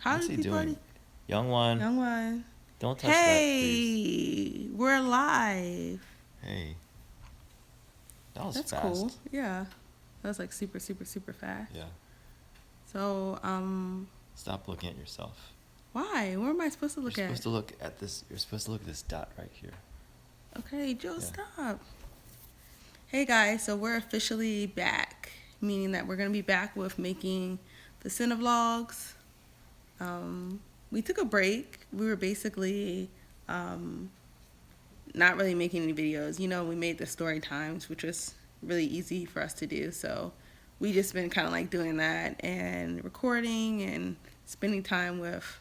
What's he doing? Young one. Young one. Don't touch that, please. Hey, we're live. Hey. That's fast. Cool. Yeah. That was like super, super, super fast. Yeah. So, Stop looking at yourself. Why? What am I supposed to look You're at? supposed to look at this. You're supposed to look at this dot right here. Okay, Joe, stop. Hey guys, so we're officially back, meaning that we're gonna be back with making the Cinevlogs. We took a break. We were basically not really making any videos. You know, we made the story times, which was really easy for us to do. So we just been kind of like doing that and recording and spending time with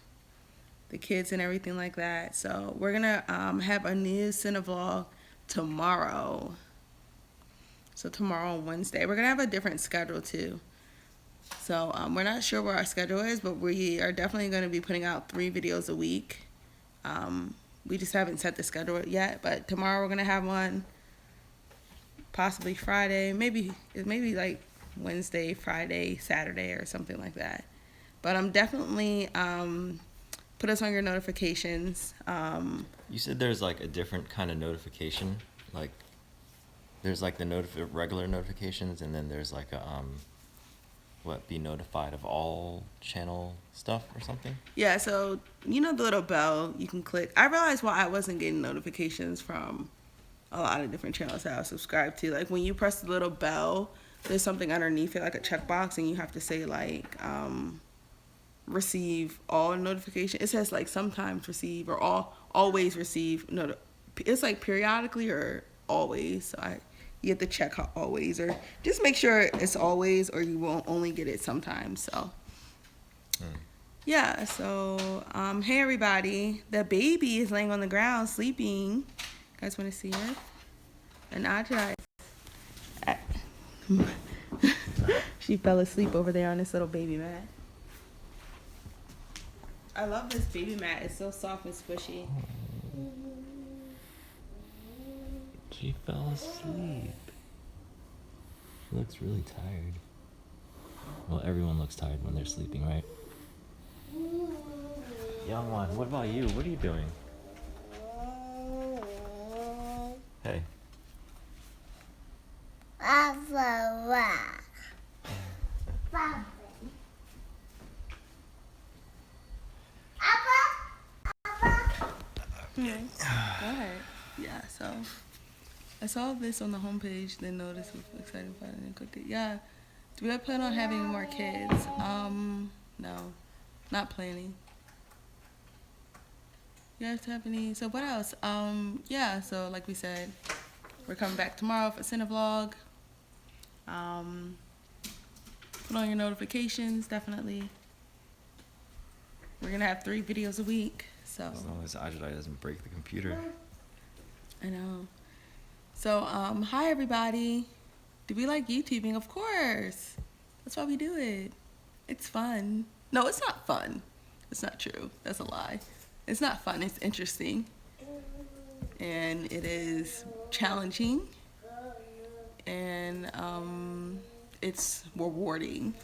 the kids and everything like that. So we're gonna have a new Cinevlog tomorrow. So tomorrow on Wednesday, we're gonna have a different schedule too. So we're not sure what our schedule is, but we are definitely going to be putting out 3 videos a week. We just haven't set the schedule yet, but tomorrow we're going to have one, possibly Friday, maybe like Wednesday, Friday, Saturday, or something like that. But I'm definitely put us on your notifications. You said there's like a different kind of notification, like there's like the regular notifications, and then there's like a be notified of all channel stuff or something? Yeah, so you know the little bell you can click. I realized why I wasn't getting notifications from a lot of different channels that I was subscribed to. Like when you press the little bell, there's something underneath it, like a checkbox, and you have to say like receive all notification. It says like sometimes receive or always receive. No, it's like periodically or always. So you have to check how always, or just make sure it's always, or you won't only get it sometimes. So yeah, so hey everybody, the baby is laying on the ground sleeping. You guys want to see it? And Aja, she fell asleep over there on this little baby mat. I love this baby mat. It's so soft and squishy. She fell asleep. She looks really tired. Well, everyone looks tired when they're sleeping, right? Young one, what about you? What are you doing? Hey. Go ahead. Yeah, so I saw this on the homepage, then noticed, was excited about it and clicked it. Yeah. Do I plan on having more kids? No. Not planning. You guys have any? So what else? Yeah, so like we said, we're coming back tomorrow for Cinevlog. Put on your notifications, definitely. We're gonna have 3 videos a week, so. As long as Ajay doesn't break the computer. I know. So, hi everybody. Do we like YouTubing? Of course. That's why we do it. It's fun. No, it's not fun. It's not true. That's a lie. It's not fun. It's interesting. And it is challenging. And it's rewarding.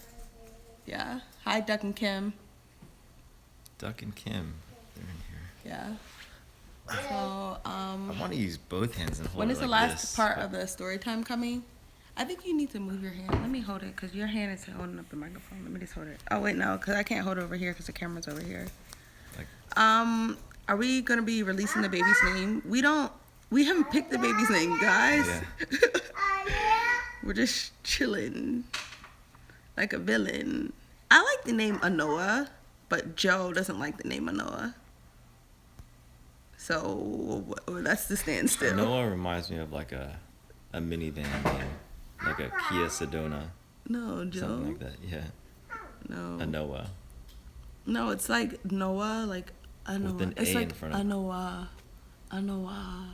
Yeah. Hi, Duck and Kim. Duck and Kim, they're in here. Yeah. So, I want to use both hands and hold when it is the like last this, part of the story time coming? I think you need to move your hand. Let me hold it, because your hand is holding up the microphone. Let me just hold it. Oh, wait, no, because I can't hold it over here because the camera's over here. Like, are we going to be releasing the baby's name? We haven't picked the baby's name, guys. yeah. We're just chilling like a villain. I like the name Anoa, but Joe doesn't like the name Anoa. So that's the standstill. Noah reminds me of like a minivan name, like a Kia Sedona. No, Joe. Something like that, yeah. No. A Noah. No, it's like Noah, like Anoa. With an It's A like in front of it. Anoa. Anoa.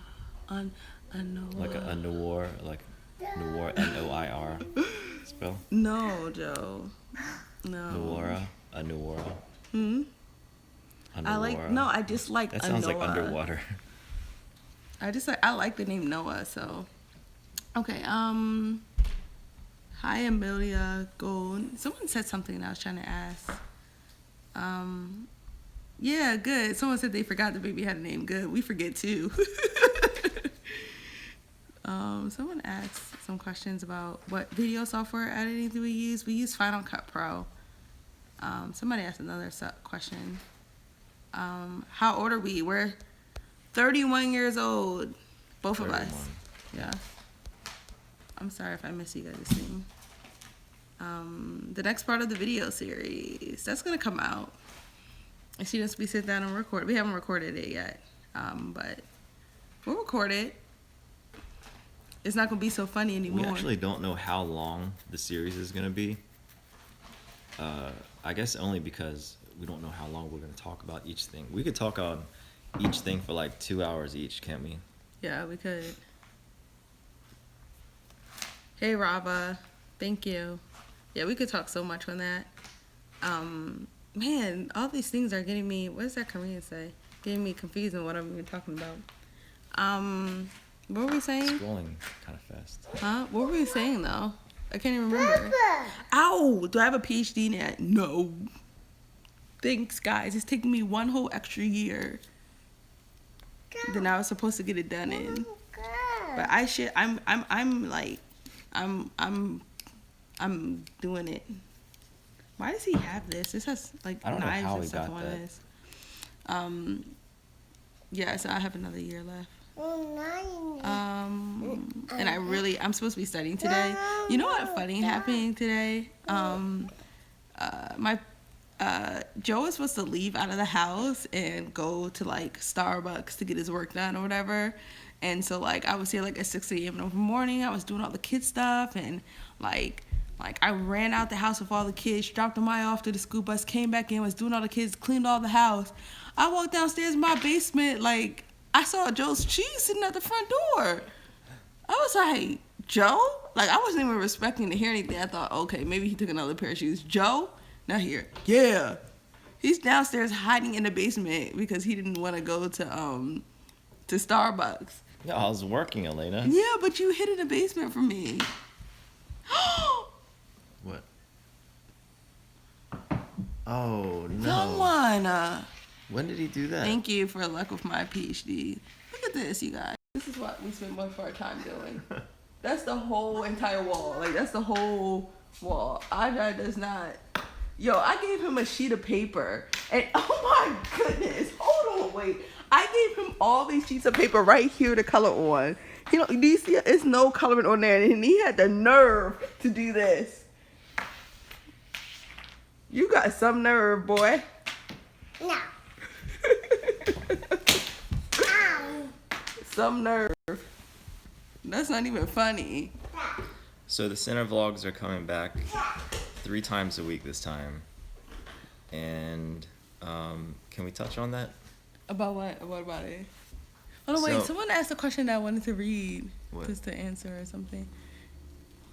Anoa. Like a Noir, like Noir, Noir spell. No, Joe. No. Noira, a Noira. I just like That sounds Anoa. like underwater. I like the name Noah, so. Okay, hi Amelia Gold. Someone said something and I was trying to ask. Yeah, good. Someone said they forgot the baby had a name. Good. We forget too. Someone asked some questions about what video software editing do we use. We use Final Cut Pro. Somebody asked another question. How old are we? We're 31 years old. Both 31. of us. Yeah. I'm sorry if I miss you guys thing. The next part of the video series, that's going to come out. As soon as we sit down and record. We haven't recorded it yet. But we'll record it. It's not going to be so funny anymore. We actually don't know how long the series is going to be. I guess only because we don't know how long we're going to talk about each thing. We could talk on each thing for like 2 hours each, can't we? Yeah, we could. Hey, Rava. Thank you. Yeah, we could talk so much on that. Man, all these things are getting me, what does that Korean say? Getting me confused on what I'm even talking about. What were we saying? Scrolling kind of fast. Huh? What were we saying, though? I can't even remember. Ow! Do I have a PhD in that? No. Thanks, guys. It's taking me one whole extra year than I was supposed to get it done in. But I'm doing it. Why does he have this? This has like I don't know knives how and he stuff got on that. this. Yeah, so I have another year left. And I'm supposed to be studying today. You know what funny happening today? Joe was supposed to leave out of the house and go to like Starbucks to get his work done or whatever. And so like I was here like at 6 a.m. in the morning. I was doing all the kid stuff and like I ran out the house with all the kids, dropped them off to the school bus, came back in, was doing all the kids, cleaned all the house. I walked downstairs in my basement, like I saw Joe's cheese sitting at the front door. I was like, Joe? Like I wasn't even respecting to hear anything. I thought, okay, maybe he took another pair of shoes. Joe? Not here. Yeah. He's downstairs hiding in the basement because he didn't want to go to Starbucks. Yeah, I was working, Alena. Yeah, but you hid in the basement from me. What? Oh, no. Someone. When did he do that? Thank you for luck with my PhD. Look at this, you guys. This is what we spend most of our time doing. That's the whole entire wall. Like, that's the whole wall. Ajay does not. Yo, I gave him a sheet of paper. And, oh my goodness. Hold on, wait. I gave him all these sheets of paper right here to color on. Do you see? There's no coloring on there. And he had the nerve to do this. You got some nerve, boy. No. Some nerve. That's not even funny. So the center vlogs are coming back 3 times a week this time. And can we touch on that? About what? What about it? Oh, no, wait. So- Someone asked a question that I wanted to read. What? Just to answer or something.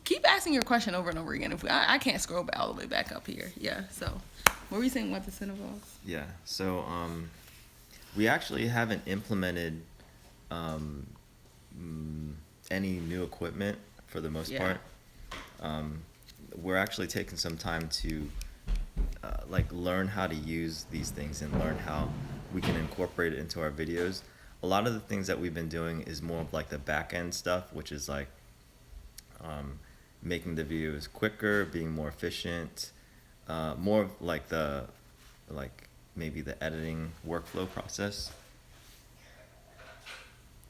Keep asking your question over and over again. I can't scroll all the way back up here. Yeah, so. What were you saying about the Cinevlogs? Yeah, so we actually haven't implemented any new equipment for the most part. We're actually taking some time to learn how to use these things and learn how we can incorporate it into our videos. A lot of the things that we've been doing is more of like the back end stuff, which is like making the videos quicker, being more efficient, more of like maybe the editing workflow process.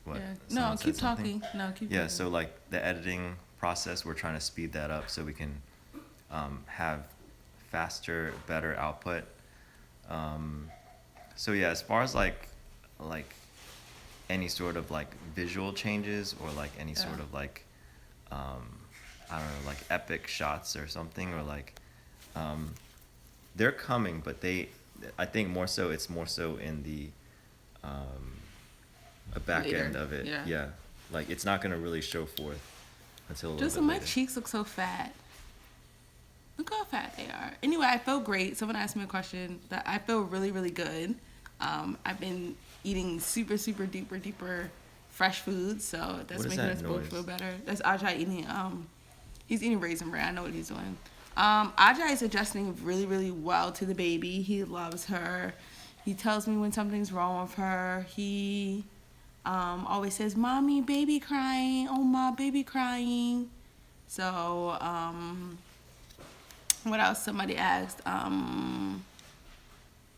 What? Yeah. Someone No, said keep something? talking. No, keep Yeah, talking. so like the editing process, we're trying to speed that up so we can have faster, better output. So yeah, as far as like any sort of like visual changes or like any sort of like I don't know, like epic shots or something, or like they're coming, but I think it's more so in the a back Later, end of it. yeah. Like it's not gonna really show forth until a little Just bit my later. cheeks look so fat. Look how fat they are. Anyway, I feel great. Someone asked me a question that I feel really, really good. I've been eating super, super duper fresh foods, so that's What is making that us both noise? feel better. That's Ajay eating. He's eating Raisin Bran. I know what he's doing. Ajay is adjusting really, really well to the baby. He loves her. He tells me when something's wrong with her. He always says, "Mommy, baby crying. Oh, my baby crying." So, what else? Somebody asked.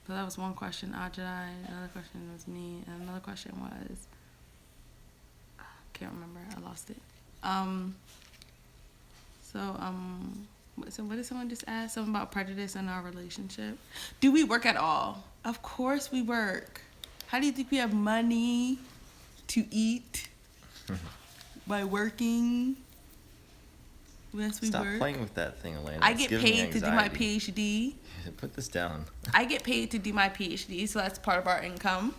So that was one question, Ajay. Another question was me. And another question was, can't remember. I lost it. So what did someone just ask? Something about prejudice in our relationship. Do we work at all? Of course we work. How do you think we have money to eat? By working. Yes, we Stop work. playing with that thing, Elena. I It's get giving me paid to do my anxiety. PhD. Put this down. I get paid to do my PhD, so that's part of our income.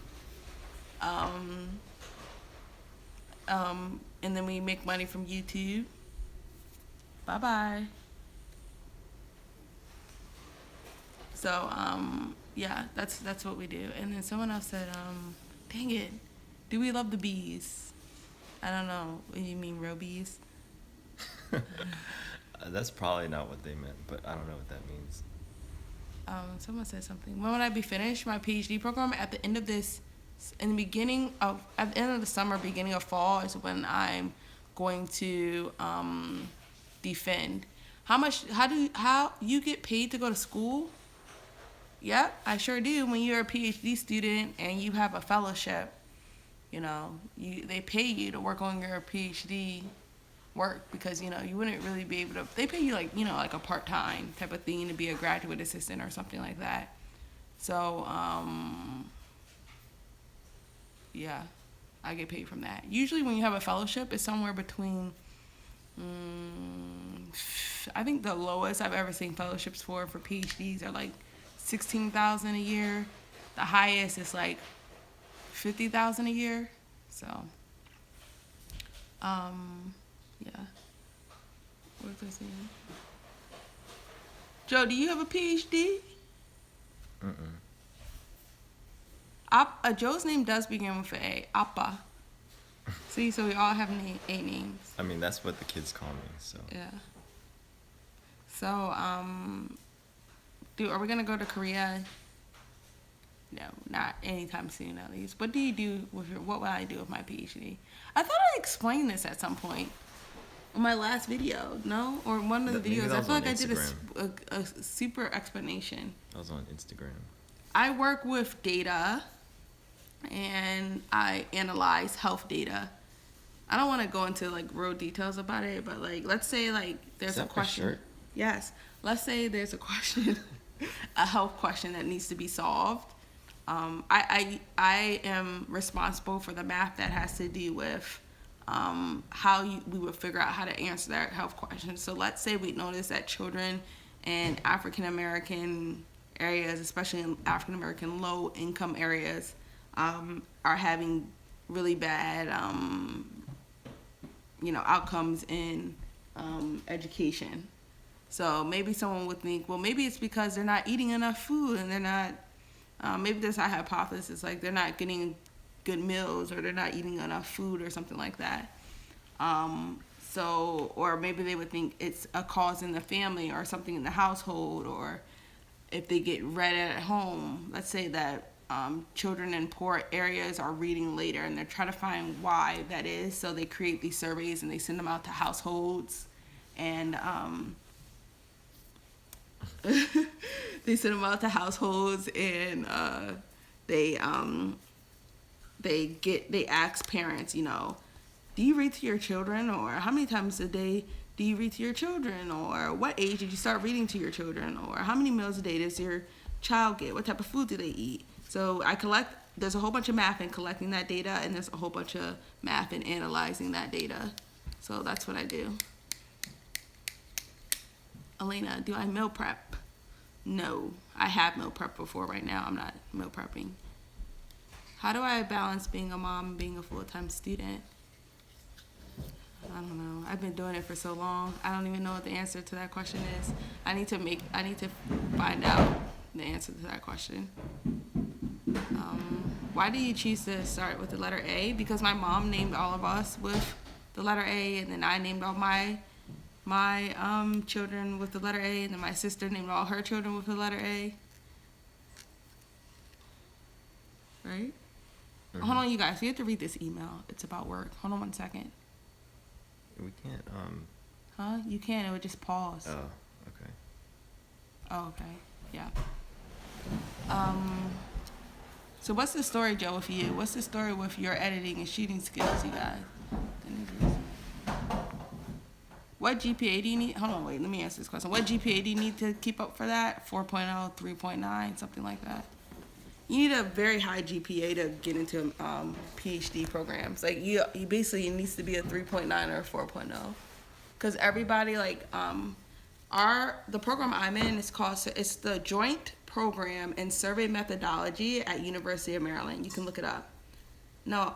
And then we make money from YouTube. Bye-bye. So, yeah, that's what we do. And then someone else said, dang it, do we love the bees? I don't know. You mean real bees? That's probably not what they meant, but I don't know what that means. Someone said something. When would I be finished my PhD program? At the end of this, at the end of the summer, beginning of fall is when I'm going to defend. How you get paid to go to school? Yep, I sure do. When you're a PhD student and you have a fellowship, they pay you to work on your PhD work because, you wouldn't really be able to, they pay you like a part-time type of thing to be a graduate assistant or something like that. So, yeah, I get paid from that. Usually when you have a fellowship, it's somewhere between, I think the lowest I've ever seen fellowships for PhDs are like $16,000 a year. The highest is like $50,000 a year. So, yeah. What was I saying? Joe, do you have a PhD? Joe's name does begin with an A. Appa. See, so we all have A names. I mean, that's what the kids call me, so. Yeah. So, are we gonna go to Korea? No, not anytime soon, at least. What what would I do with my PhD? I thought I explained this at some point in my last video, no? Or one of the Maybe videos. that I was feel on like I did Instagram. a super explanation. That was on Instagram. I work with data, and I analyze health data. I don't want to go into like real details about it, but like, let's say like there's a question. Shirt? Yes. Let's say there's a question, a health question that needs to be solved. I am responsible for the math that has to do with we would figure out how to answer that health question. So let's say we notice that children in African American areas, especially in African American low income areas, are having really bad outcomes in education. So maybe someone would think, well, maybe it's because they're not eating enough food and they're not, maybe there's a hypothesis, like they're not getting good meals or they're not eating enough food or something like that. Or maybe they would think it's a cause in the family or something in the household, or if they get read at home. Let's say that children in poor areas are reading later and they're trying to find why that is. So they create these surveys and they send them out to households, and they send them out to households, and they ask parents, do you read to your children, or how many times a day do you read to your children, or what age did you start reading to your children, or how many meals a day does your child get, what type of food do they eat. So there's a whole bunch of math in collecting that data, and there's a whole bunch of math in analyzing that data. So that's what I do. Elena, do I meal prep? No, I have meal prep before. Right now, I'm not meal prepping. How do I balance being a mom and being a full-time student? I don't know. I've been doing it for so long. I don't even know what the answer to that question is. I need to find out the answer to that question. Why do you choose to start with the letter A? Because my mom named all of us with the letter A, and then I named all my my children with the letter A, and then my sister named all her children with the letter A. Right? Mhm. Hold on, you guys. We have to read this email. It's about work. Hold on 1 second. We can't. Huh? You can. It would just pause. Oh, okay. Oh, okay. Yeah. So what's the story, Joe, with you? What's the story with your editing and shooting skills, you guys? What GPA do you need? Hold on, wait. Let me answer this question. What GPA do you need to keep up for that? 4.0, 3.9, something like that. You need a very high GPA to get into PhD programs. Like you basically, it needs to be a 3.9 or a 4.0. Because everybody the program I'm in is it's the Joint Program in Survey Methodology at University of Maryland. You can look it up. No,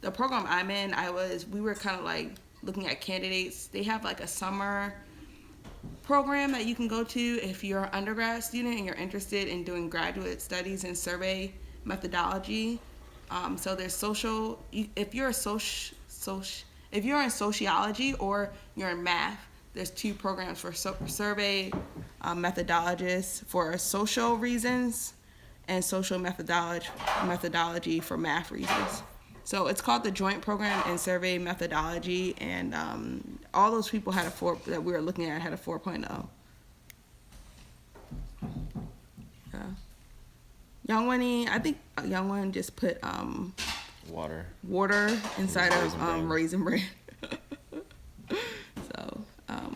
the program I'm in, we were kind of like looking at candidates. They have like a summer program that you can go to if you're an undergrad student and you're interested in doing graduate studies in survey methodology. So there's if you're in sociology or you're in math, there's 2 programs for survey methodologists for social reasons and social methodology for math reasons. So it's called the Joint Program in Survey Methodology, and all those people that we were looking at had a 4.0. Yeah. Young One, I think Young One just put water inside of Raisin Bran. So,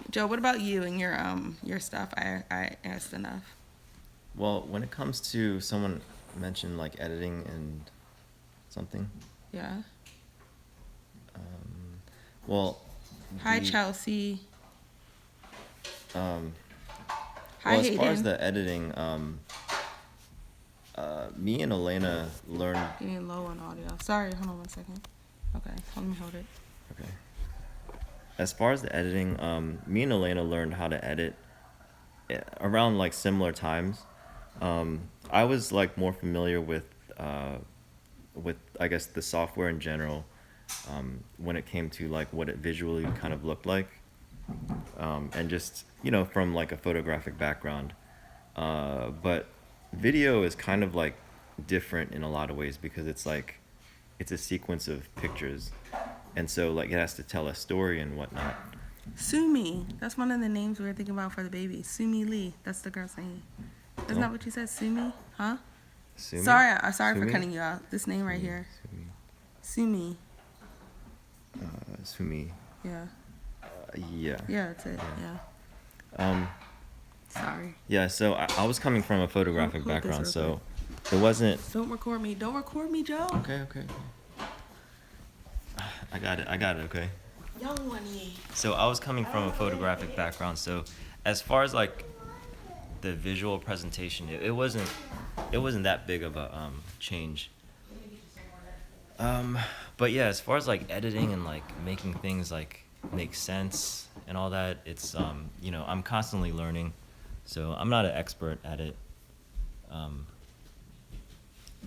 Joe, what about you and your stuff? I asked enough. Well, when it comes to someone mentioned like editing and something. Yeah. Well. Hi, Chelsea. Hi, as Hayden. far as the editing, me and Alena learned. Getting low on audio. Sorry, hold on 1 second. Okay, let me hold it. Okay. As far as the editing, me and Alena learned how to edit around like similar times. I was like more familiar with I guess the software in general, when it came to like what it visually kind of looked like, and just from like a photographic background, but video is kind of like different in a lot of ways because it's a sequence of pictures, and so like it has to tell a story and whatnot. Sumi, that's one of the names we were thinking about for the baby. Sumi Lee, that's the girl's name. Isn't that what you said, Sumi? Huh? Sumi? Sorry for Sumi? cutting you out. This name right here. Sumi. Sumi. Sumi. Yeah. Yeah. Yeah, that's it. Yeah. Sorry. Yeah, so I was coming from a photographic Hold this background, real so it wasn't. Don't record me. Don't record me, Joe. Okay. I got it, okay. Young One. So I was coming from a photographic background, so as far as like the visual presentation, it wasn't that big of a change. But yeah, as far as like editing and like making things like make sense and all that, it's I'm constantly learning, so I'm not an expert at it.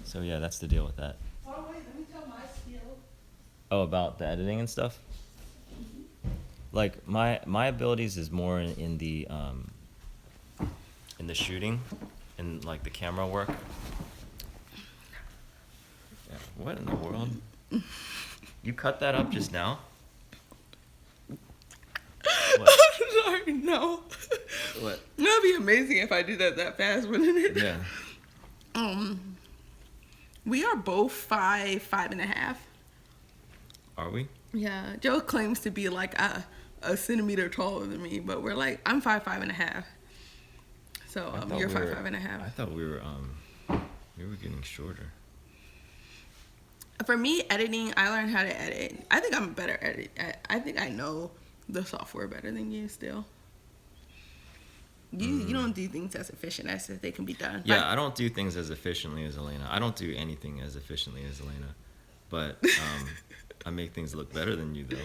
So yeah, that's the deal with that. Oh wait, let me tell my skill. Oh, about the editing and stuff? Like my abilities is more in the shooting and like the camera work. Yeah, what in the world? You cut that up just now? What? I'm sorry, no. What? That'd be amazing if I did that fast, wouldn't it? Yeah. We are both 5'5.5". Are we? Yeah, Joe claims to be like a centimeter taller than me, but we're like, I'm 5'5.5". So you're 5'5.5". I thought we were getting shorter. For me, editing, I learned how to edit. I think I'm better at it. I think I know the software better than you still. You don't do things as efficient as they can be done. Yeah, I don't do things as efficiently as Alena. I don't do anything as efficiently as Alena. But I make things look better than you, though.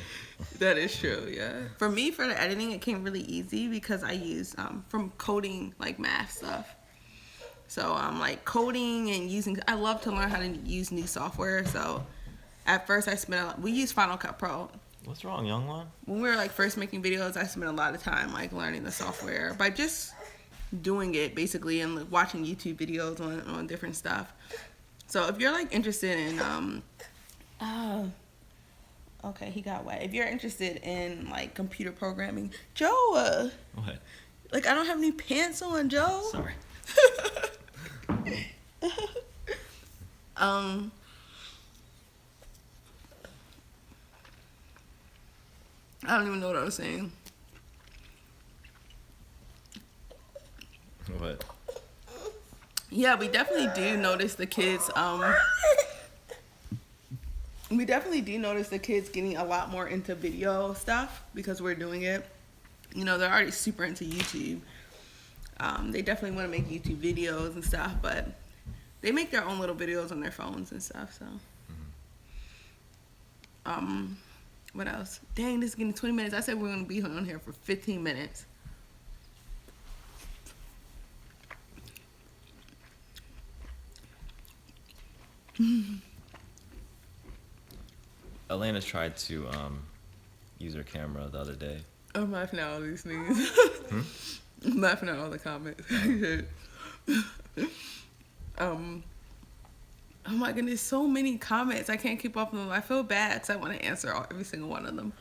That is true, yeah. For me, for the editing, it came really easy because I use from coding, like math stuff. So like coding and I love to learn how to use new software. So at first we use Final Cut Pro. What's wrong, young one? When we were like first making videos, I spent a lot of time like learning the software by just doing it basically and like, watching YouTube videos on different stuff. So if you're like interested in okay, he got wet. If you're interested in like computer programming, Joe, What? like I don't have any pants on, Joe. Sorry. I don't even know what I was saying. What? Yeah, we definitely do notice the kids. We definitely do notice the kids getting a lot more into video stuff because we're doing it. You know, they're already super into YouTube. They definitely want to make YouTube videos and stuff, but they make their own little videos on their phones and stuff. So, what else? Dang, this is getting 20 minutes. I said we're gonna be on here for 15 minutes. Alena tried to use her camera the other day. I'm laughing at all these things. I'm laughing at all the comments. Oh my goodness, so many comments. I can't keep up with them. I feel bad because I want to answer every single one of them.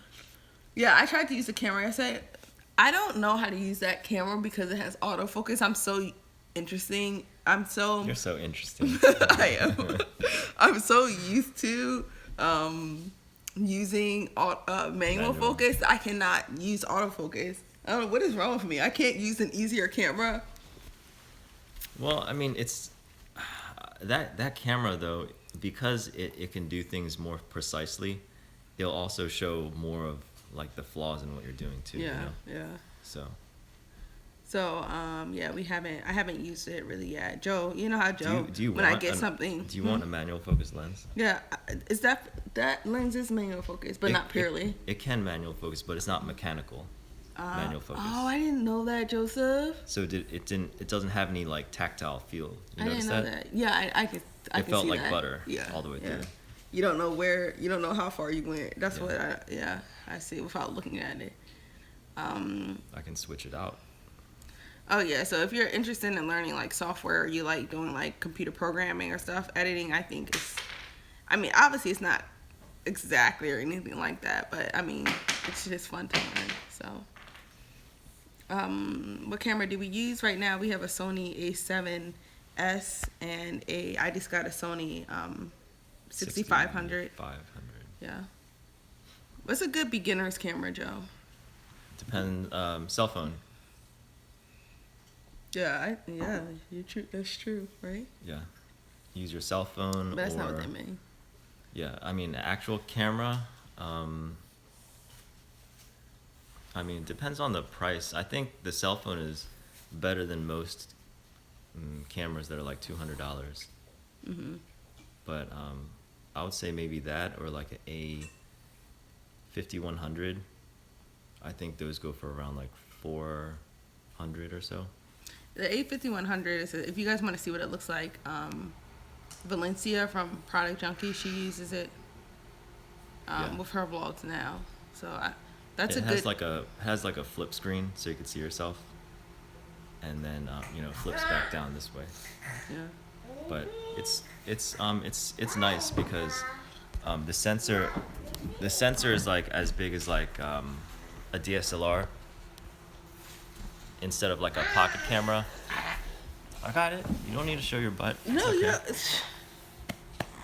Yeah, I tried to use the camera. I said, I don't know how to use that camera because it has autofocus. I'm so interesting. You're so interesting. I am. I'm so used to using manual focus. I cannot use autofocus. I don't know what is wrong with me. I can't use an easier camera. Well, I mean, it's that camera though, because it can do things more precisely. It'll also show more of like the flaws in what you're doing too. Yeah, you know? yeah. So Yeah, I haven't used it really yet. Joe, you know how Joe, do you when I get something. Do you want a manual focus lens? Yeah, is that lens is manual focus, but not purely. It can manual focus, but it's not mechanical manual focus. Oh, I didn't know that, Joseph. So it doesn't have any like tactile feel. You I didn't know that. Yeah, I could. I It could felt see like that. butter Yeah, all the way yeah. through. You don't know how far you went. That's what I see without looking at it. I can switch it out. Oh yeah, so if you're interested in learning like software, or you like doing like computer programming or stuff, editing, I think I mean, obviously it's not exactly or anything like that, but I mean, it's just fun to learn. So, what camera do we use right now? We have a Sony A7S and I just got a Sony 6500. 500. Yeah. What's a good beginner's camera, Joe? Cell phone. Yeah, you're true. That's true, right? Yeah. Use your cell phone. But that's not what they mean. Yeah, I mean, actual camera. I mean, it depends on the price. I think the cell phone is better than most cameras that are like $200. Mm-hmm. But I would say maybe that or like a A5100. I think those go for around like $400 or so. The A5100 is, if you guys want to see what it looks like, Valencia from Product Junkie, she uses it with her vlogs now. So that's it has like a flip screen so you can see yourself, and then flips back down this way. Yeah. But it's nice because the sensor is like as big as like a DSLR instead of like a pocket camera. I got it. You don't need to show your butt. No, okay. yeah.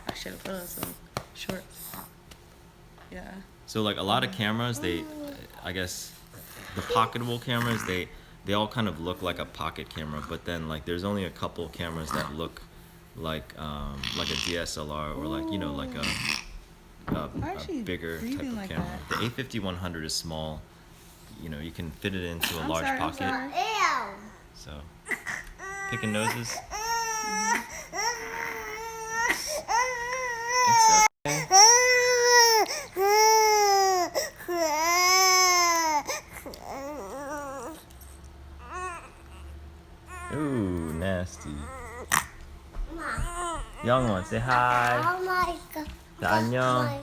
I should have put on some shorts. Yeah. So like a lot of cameras, I guess the pocketable cameras, they all kind of look like a pocket camera, but then like there's only a couple cameras that look like a DSLR or like a bigger type of like camera. that. The A5100 is small. You can fit it into a large pocket. I'm sorry. So picking noses. It's okay. Ooh, nasty. Young one, say hi. Oh my god. 안녕.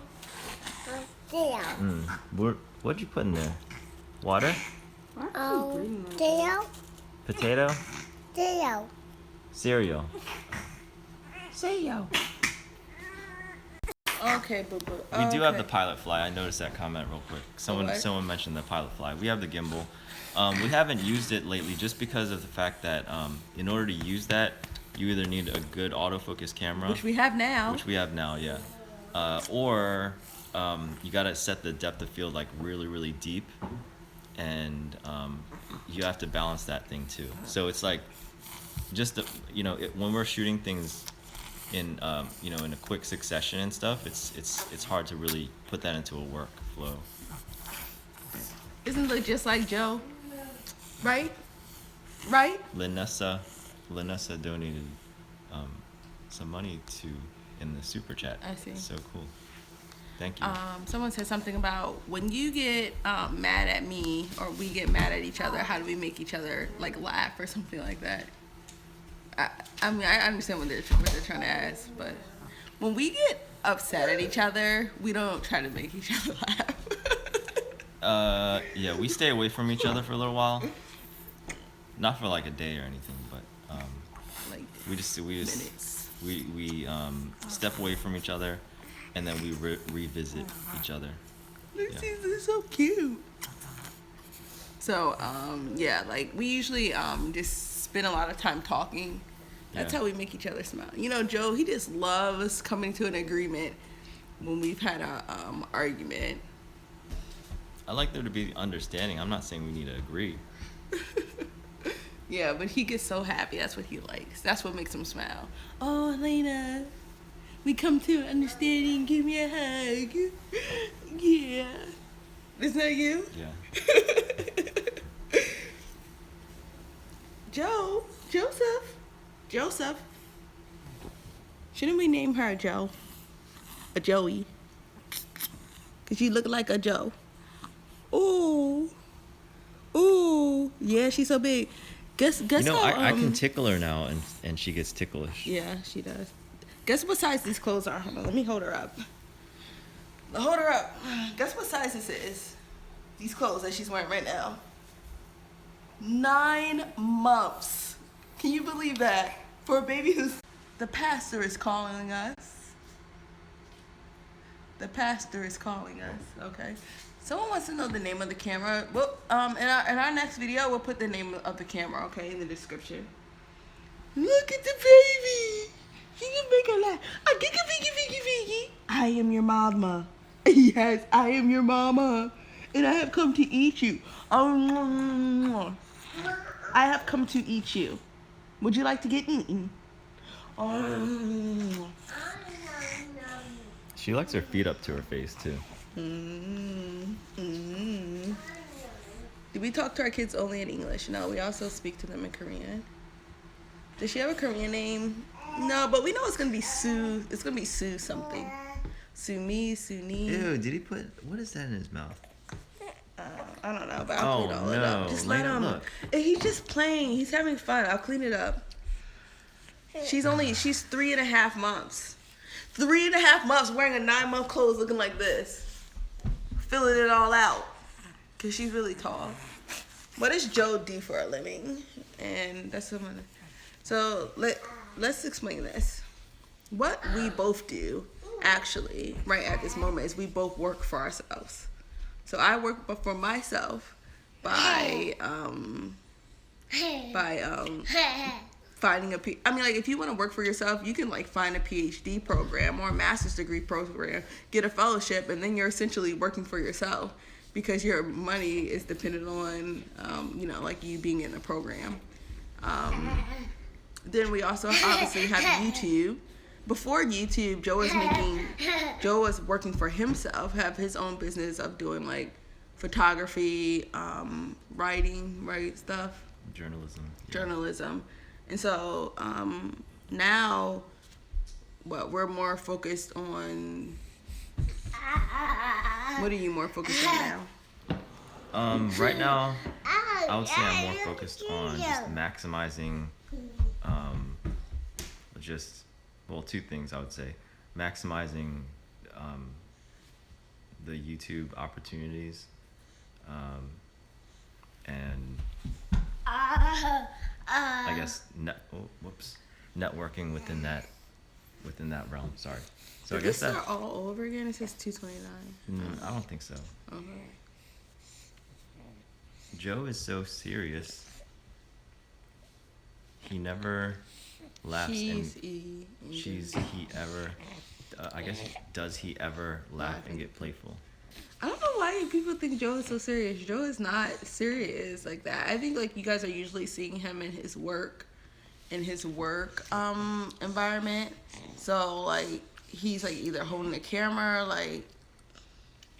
What'd you put in there? Water? Potato? Cereal. Say yo. Okay, boo boo. We do have the pilot fly. I noticed that comment real quick. What? Someone mentioned the pilot fly. We have the gimbal. We haven't used it lately just because of the fact that in order to use that, you either need a good autofocus camera, Which we have now. Yeah, or you gotta set the depth of field like really, really deep, and you have to balance that thing too. So it's like just when we're shooting things in in a quick succession and stuff, it's hard to really put that into a workflow. Isn't it just like Joe? Right? Linessa donated some money in the super chat. I see. So cool. Thank you. Someone said something about when you get mad at me or we get mad at each other, how do we make each other like laugh or something like that? I mean, I understand what they're trying to ask, but when we get upset at each other, we don't try to make each other laugh. Yeah, we stay away from each other for a little while. Not for like a day or anything, but like we just minutes. we step away from each other, and then we revisit each other. This is so cute. So yeah, like we usually just spend a lot of time talking. That's how we make each other smile. You know, Joe, he just loves coming to an agreement when we've had a argument. I like there to be understanding. I'm not saying we need to agree. Yeah, but he gets so happy. That's what he likes. That's what makes him smile. Oh, Alena, we come to an understanding. Give me a hug. Yeah. Isn't that you? Yeah. Joseph. Shouldn't we name her Joe? A Joey. Because you look like a Joe. Ooh. Yeah, she's so big. Guess how, I can tickle her now, and she gets ticklish. Yeah, she does. Guess what size these clothes are? Hold on, let me hold her up. Hold her up. Guess what size this is? These clothes that she's wearing right now. 9 months. Can you believe that? For a baby who's... The pastor is calling us. Okay. Someone wants to know the name of the camera. Well, in our next video, we'll put the name of the camera, okay, in the description. Look at the baby. She can make her laugh. I am your mama. Yes, I am your mama. And I have come to eat you. I have come to eat you. Would you like to get eaten? She likes her feet up to her face too. Do we talk to our kids only in English? No, we also speak to them in Korean. Does she have a Korean name? No, but we know it's gonna be Sue. It's gonna be Sue something. Sue-mi, Sue-ni. Ew, did he put... What is that in his mouth? I don't know, but I'll clean all it up. Just let him. Look. He's just playing. He's having fun. I'll clean it up. She's 3.5 months. 3.5 months wearing a 9-month clothes looking like this. Filling it all out. Because she's really tall. What does Joe do for a living? And that's what I'm gonna... So let's explain this. What we both do, actually, right at this moment, is we both work for ourselves. So I work for myself by finding if you want to work for yourself, you can like find a PhD program or a master's degree program, get a fellowship, and then you're essentially working for yourself because your money is dependent on like you being in a program. Then we also obviously have YouTube. Before YouTube, Joe was working for himself, have his own business of doing like photography, writing, stuff. Journalism. And so now we're more focused on... What are you more focused on now? Right now, I would say I'm more focused on just maximizing two things I would say. Maximizing the YouTube opportunities, and I guess networking within that realm. Sorry. So Did I guess this that start all over again? It says 229. I don't think so. Okay. Joe is so serious. He never laughs I guess does he ever laugh and get playful? I don't know why people think Joe is so serious. Joe is not serious like that. I think like you guys are usually seeing him in his work environment. So like he's like either holding the camera, like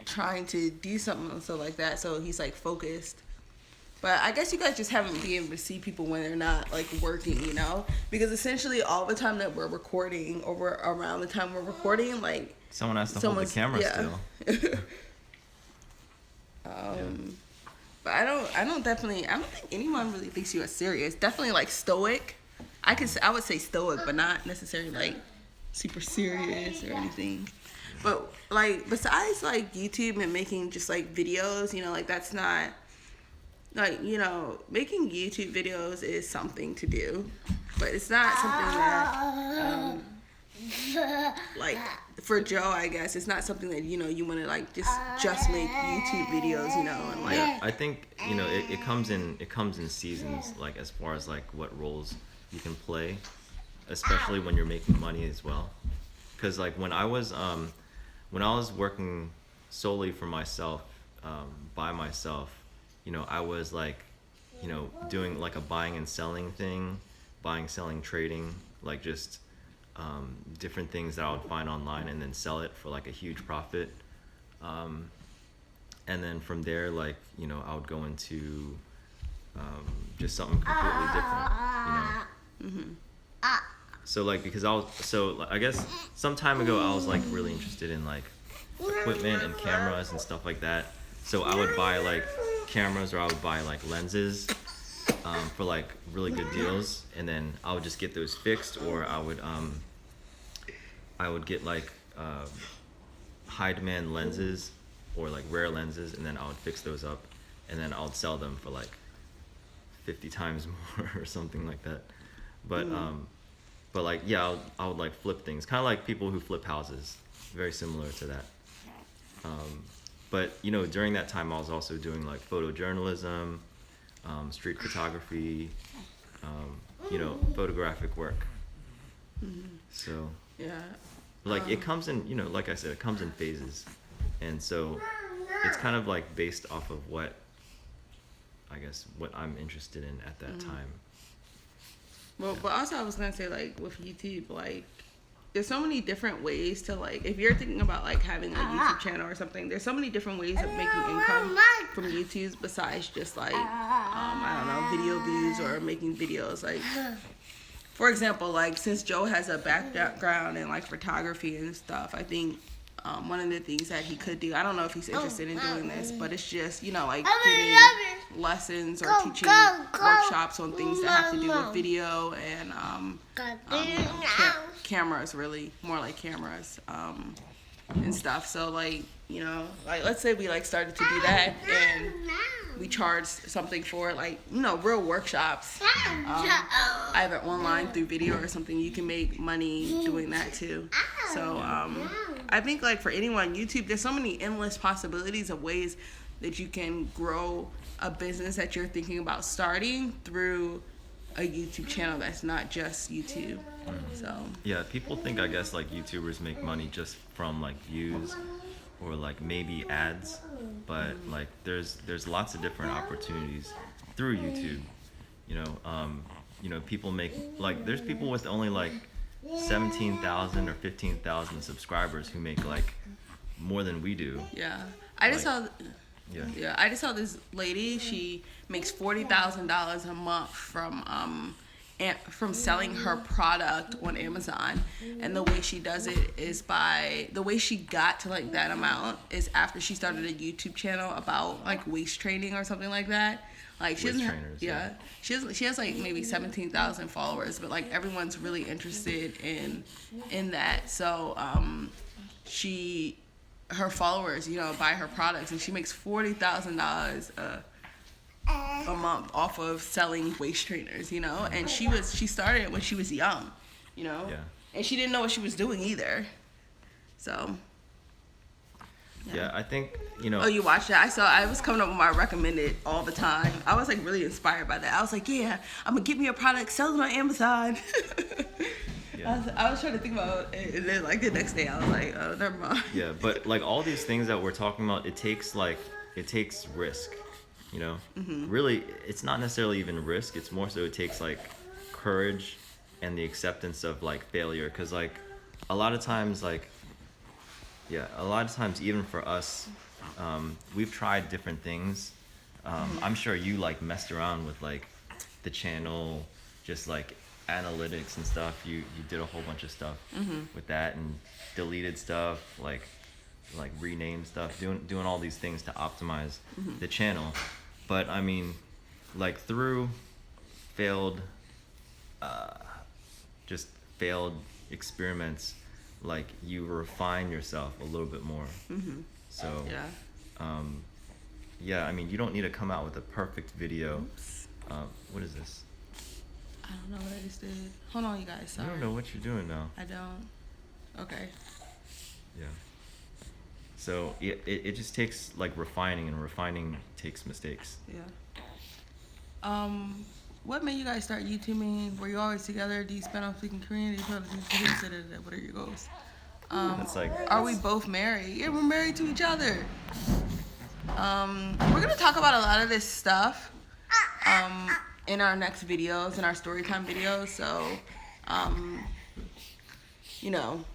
trying to do something and stuff like that. So he's like focused. But I guess you guys just haven't been able to see people when they're not like working, you know? Because essentially all the time that we're recording, around the time we're recording, like someone has to hold the camera still. But I don't think anyone really thinks you are serious. Definitely like stoic. I would say stoic, but not necessarily like super serious or anything. But like besides like YouTube and making just like videos, you know, like that's not like, you know, making YouTube videos is something to do, but it's not something that like for Joe, I guess it's not something that, you know, you want to like just make YouTube videos, you know, and like yeah, I think, you know, it comes in seasons, like as far as like what roles you can play, especially when you're making money as well. Because like when I was working solely for myself, by myself, you know, I was like, you know, doing like a buying and selling thing, selling, trading, like just different things that I would find online and then sell it for like a huge profit. And then from there, like, you know, I would go into just something completely different, you know. Mm-hmm. So like because I guess some time ago I was like really interested in like equipment and cameras and stuff like that. So I would buy like cameras or I would buy like lenses for like really good deals, and then I would just get those fixed, or I would get like high demand lenses or like rare lenses, and then I would fix those up, and then I would sell them for like 50 times more or something like that. But like yeah, I would like flip things, kind of like people who flip houses, very similar to that. But you know, during that time I was also doing like photojournalism, street photography, you know, photographic work. So yeah, like it comes in, you know, like I said, it comes in phases, and so it's kind of like based off of what I'm interested in at that time. Well, but also I was gonna say like with YouTube, like there's so many different ways to like, if you're thinking about like having a YouTube channel or something, there's so many different ways of making income from YouTube besides just like I don't know, video views or making videos. Like for example, like since Joe has a background in like photography and stuff, I think one of the things that he could do, I don't know if he's interested in doing this, but it's just, you know, like giving lessons or teaching workshops on things that have to do with video and cameras, really more like cameras and stuff. So like, you know, like let's say we like started to do that and we charge something for it, like, you know, real workshops, either online through video or something. You can make money doing that too. So I think like for anyone, YouTube, there's so many endless possibilities of ways that you can grow a business that you're thinking about starting through a YouTube channel that's not just YouTube. So yeah, people think, I guess, like YouTubers make money just from like views or like maybe ads, but like there's lots of different opportunities through YouTube. You know, people make like, there's people with only like 17,000 or 15,000 subscribers who make like more than we do. yeah, I just Like, saw. Yeah. Yeah, I just saw this lady. She makes $40,000 a month from selling her product on Amazon, and the way she does it is the way she got to like that amount is after she started a YouTube channel about like waist training or something like that. Like she doesn't Trainers, she has like maybe 17,000 followers, but like everyone's really interested in that. So she her followers, you know, buy her products, and she makes $40,000 a month off of selling waist trainers, you know. And she started it when she was young, you know. Yeah. And she didn't know what she was doing either. So. Yeah, I think, you know. Oh, you watched that? I was coming up with my recommended all the time. I was like really inspired by that. I was like, yeah, I'm gonna give me a product, sell it on Amazon. Yeah. I was trying to think about it, and then like the next day I was like, oh, never mind. Yeah, but like all these things that we're talking about, it takes risk, you know. Really, it's not necessarily even risk. It's more so it takes like courage and the acceptance of like failure, because like a lot of times even for us, we've tried different things. I'm sure you like messed around with like the channel, just like analytics and stuff. You did a whole bunch of stuff with that, and deleted stuff, like renamed stuff, doing all these things to optimize the channel. But I mean, like through failed experiments, like you refine yourself a little bit more. So yeah, I mean, you don't need to come out with a perfect video. Oops. What is this? I don't know what I just did. Hold on, you guys. Sorry. I don't know what you're doing now. I don't. Okay. Yeah. So it just takes like refining, and refining takes mistakes. Yeah. What made you guys start YouTubing? Were you always together? Do you spend on speaking Korean? Do you consider that? What are your goals? That's like. Are we both married? Yeah, we're married to each other. We're gonna talk about a lot of this stuff in our next videos, in our storytime videos. So, you know,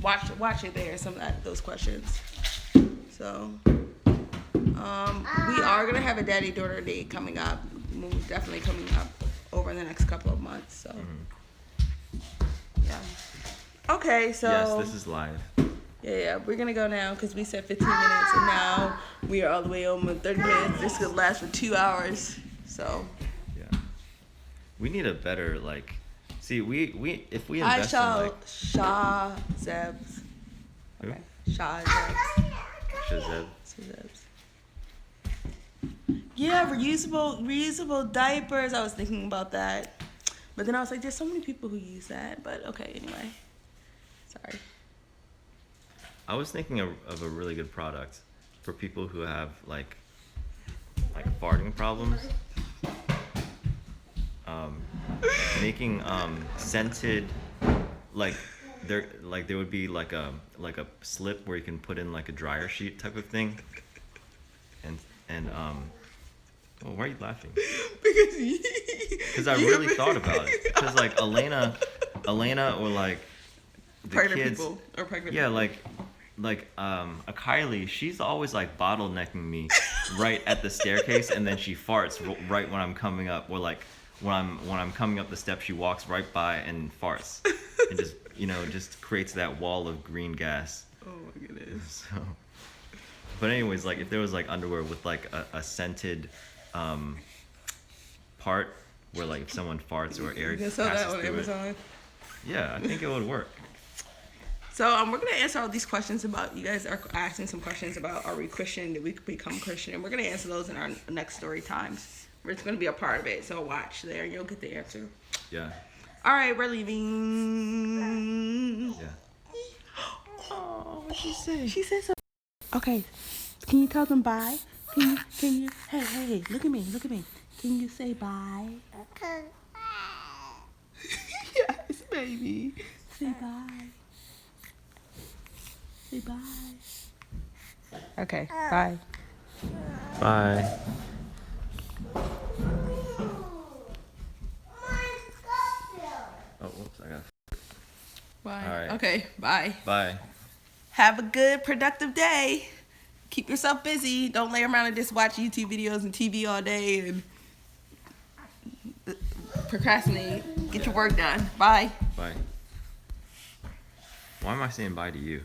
watch it there. Some of those questions. So, we are gonna have a daddy-daughter date coming up. Definitely coming up over the next couple of months. So, yeah. Okay, so. Yes, this is live. Yeah, we're gonna go now because we said 15 minutes, and now we are all the way over 30 minutes. This could last for 2 hours. So. Yeah. We need a better like. See, we if we I invest shall in like. Shah Zebs. Who? Okay. Shah Zebs. Shazeb. Zebs. Yeah, reusable diapers. I was thinking about that, but then I was like, there's so many people who use that. But okay, anyway. Sorry. I was thinking of a really good product for people who have like farting problems. Making scented, like there would be like a slip where you can put in like a dryer sheet type of thing. And oh, why are you laughing? Because I really thought about it. Because like Alena or like the Pregnant kids, people or pregnant yeah, people. like a Kylie, she's always like bottlenecking me right at the staircase, and then she farts right when I'm coming up, or like when I'm coming up the steps, she walks right by and farts, and just creates that wall of green gas. Oh my goodness. So, but anyways, like if there was like underwear with like a scented part where like if someone farts or air You can sell that passes on through Amazon. it, yeah, I think it would work. So we're gonna answer all these questions about, you guys are asking some questions about, are we Christian? Did we become Christian? And we're gonna answer those in our next story times. It's gonna be a part of it. So watch there, and you'll get the answer. Yeah. All right, we're leaving. Yeah. Oh, what'd she say? She said so. Okay, can you tell them bye? Can you? Hey, look at me. Can you say bye? Okay. Yes, baby. Say bye. Say bye. Okay, bye. Bye. Oh, whoops, I got. Bye. All right. Okay, bye. Bye. Have a good, productive day. Keep yourself busy. Don't lay around and just watch YouTube videos and TV all day and procrastinate. Get your work done. Bye. Bye. Why am I saying bye to you?